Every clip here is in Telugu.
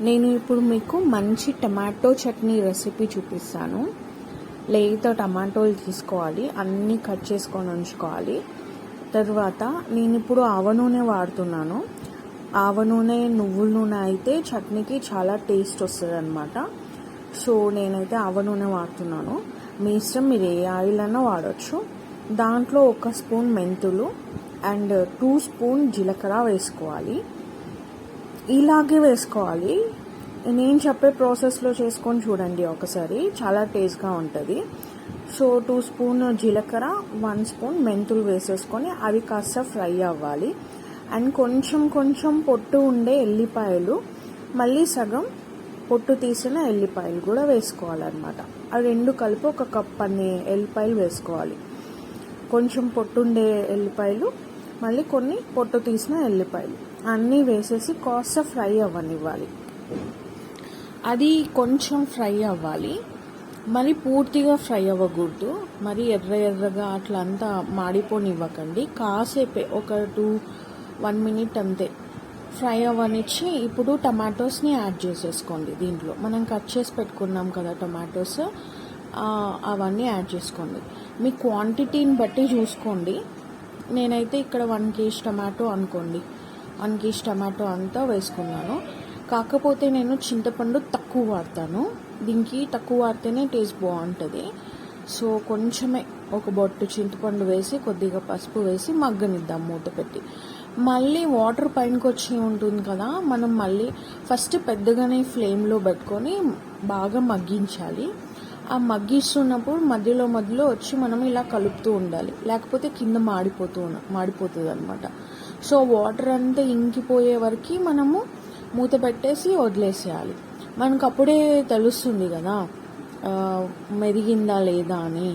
నేను ఇప్పుడు మీకు మంచి టమాటో చట్నీ రెసిపీ చూపిస్తాను. లేత టమాటోలు తీసుకోవాలి, అన్నీ కట్ చేసుకొని ఉంచుకోవాలి. తర్వాత నేను ఇప్పుడు ఆవ నూనె వాడుతున్నాను. ఆవ నూనె, నువ్వుల నూనె అయితే చట్నీకి చాలా టేస్ట్ వస్తుంది అనమాట. సో నేనైతే ఆవ నూనె వాడుతున్నాను. మీ ఇష్టం, మీరు ఏ ఆయిల్ అన్నా వాడచ్చు. దాంట్లో 1 స్పూన్ మెంతులు అండ్ 2 స్పూన్ జీలకర్ర వేసుకోవాలి. ఇలాగే వేసుకోవాలి. నేను చెప్పే ప్రాసెస్లో చేసుకొని చూడండి ఒకసారి, చాలా టేస్ట్గా ఉంటుంది. సో 2 స్పూన్ జీలకర్ర, 1 స్పూన్ మెంతులు వేసేసుకొని అవి కాస్త ఫ్రై అవ్వాలి. అండ్ కొంచెం పొట్టు ఉండే ఎల్లిపాయలు, మళ్ళీ సగం పొట్టు తీసిన ఎల్లిపాయలు కూడా వేసుకోవాలన్నమాట. ఆ రెండు కలిపి 1 కప్ అన్ని ఎల్లిపాయలు వేసుకోవాలి. కొంచెం పొట్టుండే ఎల్లిపాయలు, మళ్ళీ కొన్ని పొట్టు తీసిన ఎల్లిపాయలు అన్నీ వేసేసి కాస్త ఫ్రై అవ్వనివ్వాలి. అది కొంచెం ఫ్రై అవ్వాలి, మరి పూర్తిగా ఫ్రై అవ్వకూడదు. మరి ఎర్రగా అట్లా అంతా మాడిపోనివ్వకండి. కాసేపే ఒక 1 మినిట్ అంతే ఫ్రై అవ్వనిచ్చి ఇప్పుడు టమాటోస్ని యాడ్ చేసేసుకోండి. దీంట్లో మనం కట్ చేసి పెట్టుకున్నాం కదా టమాటోస్, అవన్నీ యాడ్ చేసుకోండి. మీ క్వాంటిటీని బట్టి చూసుకోండి. నేనైతే ఇక్కడ 1 కేజీ టమాటో అనుకోండి, 1 కేజీ టమాటో అంతా వేసుకున్నాను. కాకపోతే నేను చింతపండు తక్కువ వాడతాను. దీనికి తక్కువ వాడితేనే టేస్ట్ బాగుంటుంది. సో కొంచెమే, ఒక బొట్టు చింతపండు వేసి కొద్దిగా పసుపు వేసి మగ్గనిద్దాం మూత పెట్టి. మళ్ళీ వాటర్ పైనకి వచ్చి ఉంటుంది కదా, మనం మళ్ళీ ఫస్ట్ పెద్దగానే ఫ్లేమ్లో పెట్టుకొని బాగా మగ్గించాలి. ఆ మగ్గిస్తున్నప్పుడు మధ్యలో వచ్చి మనం ఇలా కలుపుతూ ఉండాలి, లేకపోతే కింద మాడిపోతుంది అనమాట. సో వాటర్ అంతా ఇంకిపోయే వరకు మనము మూత పెట్టేసి వదిలేసేయాలి. మనకు అప్పుడే తెలుస్తుంది కదా మెరిగిందా లేదా అని.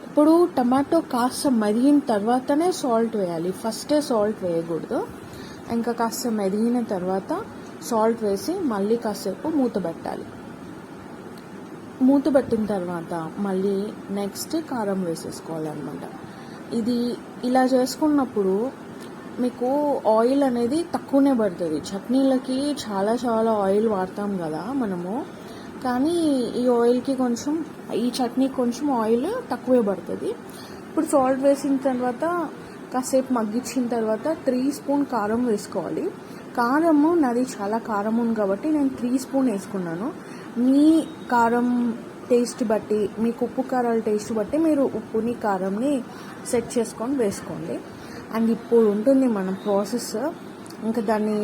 ఇప్పుడు టమాటో కాస్త మెరిగిన తర్వాతనే సాల్ట్ వేయాలి, ఫస్టే సాల్ట్ వేయకూడదు. ఇంకా కాస్త మెరిగిన తర్వాత సాల్ట్ వేసి మళ్ళీ కాసేపు మూత పెట్టాలి. మూత పెట్టిన తర్వాత మళ్ళీ నెక్స్ట్ కారం వేసేసుకోవాలన్నమాట. ఇది ఇలా చేసుకున్నప్పుడు మీకు ఆయిల్ అనేది తక్కువనే పడుతుంది. చట్నీలకి చాలా ఆయిల్ వాడతాం కదా మనము, కానీ ఈ ఆయిల్కి ఈ చట్నీకి కొంచెం ఆయిల్ తక్కువే పడుతుంది. ఇప్పుడు సాల్ట్ వేసిన తర్వాత కాసేపు మగ్గించిన తర్వాత 3 స్పూన్ కారం వేసుకోవాలి. కారము నాది చాలా కారం ఉంది కాబట్టి నేను 3 స్పూన్ వేసుకున్నాను. మీ కారం టేస్ట్ బట్టి, మీకు ఉప్పు కారాల టేస్ట్ బట్టి మీరు ఉప్పుని కారంని సెట్ చేసుకొని వేసుకోండి. అండ్ ఇప్పుడు ఉంటుంది మన ప్రాసెస్, ఇంకా దాన్ని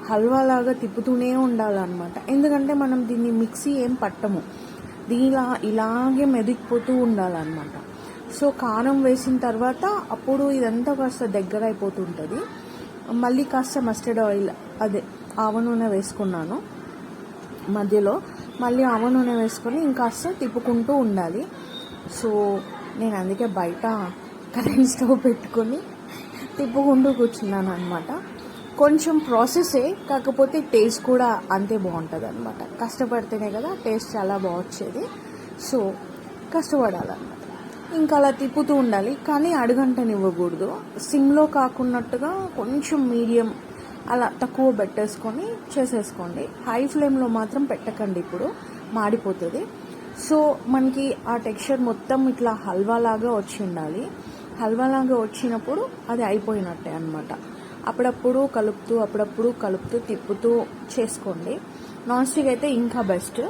హల్వాలాగా తిప్పుతూనే ఉండాలన్నమాట. ఎందుకంటే మనం దీన్ని మిక్సీ ఏం పట్టము, ఇలాగే మెదిగిపోతూ ఉండాలన్నమాట. సో కారం వేసిన తర్వాత అప్పుడు ఇదంతా కాస్త దగ్గర అయిపోతుంటుంది. మళ్ళీ కాస్త మస్టర్డ్ ఆయిల్, అదే ఆవ నూనె వేసుకున్నాను మధ్యలో. మళ్ళీ ఆవ నూనె వేసుకొని ఇంకాస్త తిప్పుకుంటూ ఉండాలి. సో నేను అందుకే బయట కరెంట్ స్టవ్ పెట్టుకొని తిప్పుకుంటూ కూర్చున్నాను అనమాట. కొంచెం ప్రాసెసే, కాకపోతే టేస్ట్ కూడా అంతే బాగుంటుంది అనమాట. కష్టపడితేనే కదా టేస్ట్ చాలా బాగొచ్చేది. సో కష్టపడాలన్నమాట. ఇంకా అలా తిప్పుతూ ఉండాలి, కానీ అడుగంటనివ్వకూడదు. సిమ్లో కాకున్నట్టుగా కొంచెం మీడియం అలా తక్కువ పెట్టేసుకొని చేసేసుకోండి. హై ఫ్లేమ్లో మాత్రం పెట్టకండి, ఇప్పుడు మాడిపోతుంది. సో మనకి ఆ టెక్స్చర్ మొత్తం ఇట్లా హల్వాలాగా వచ్చి ఉండాలి. హల్వాలాగా వచ్చినప్పుడు అది అయిపోయినట్టే అనమాట. అప్పుడప్పుడు కలుపుతూ తిప్పుతూ చేసుకోండి. నాన్ స్టిక్ అయితే ఇంకా బెస్ట్.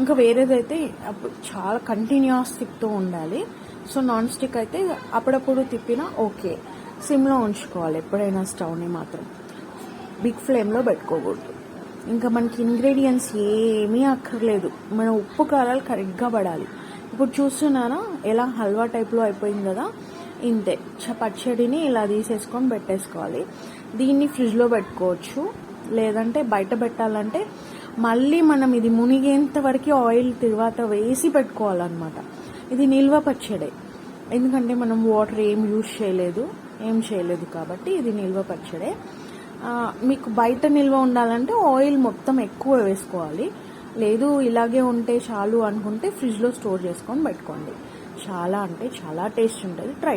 ఇంకా వేరేదైతే అప్పుడు చాలా కంటిన్యూస్ తిప్పుతూ ఉండాలి. సో నాన్ స్టిక్ అయితే అప్పుడప్పుడు తిప్పినా ఓకే. సిమ్లో ఉంచుకోవాలి ఎప్పుడైనా స్టవ్ని మాత్రం, బిగ్ ఫ్లేమ్లో పెట్టుకోకూడదు. ఇంకా మనకి ఇంగ్రీడియంట్స్ ఏమీ అక్కర్లేదు, మన ఉప్పు కారాలు కరెక్ట్గా పడాలి. ఇప్పుడు చూస్తున్నారా ఎలా హల్వా టైప్లో అయిపోయింది కదా, ఇంతే. పచ్చడిని ఇలా తీసేసుకొని పెట్టేసుకోవాలి. దీన్ని ఫ్రిడ్జ్లో పెట్టుకోవచ్చు, లేదంటే బయట పెట్టాలంటే మళ్ళీ మనం ఇది మునిగేంత వరకు ఆయిల్ తర్వాత వేసి పెట్టుకోవాలన్నమాట. ఇది నిల్వ పచ్చడే, ఎందుకంటే మనం వాటర్ ఏం చేయలేదు కాబట్టి ఇది నిల్వ పచ్చడే. మీకు బయట నిల్వ ఉండాలంటే ఆయిల్ మొత్తం ఎక్కువ వేసుకోవాలి. లేదు ఇలాగే ఉంటే చాలు అనుకుంటే ఫ్రిడ్జ్లో స్టోర్ చేసుకొని పెట్టుకోండి. చాలా టేస్ట్ ఉంటుంది. ట్రై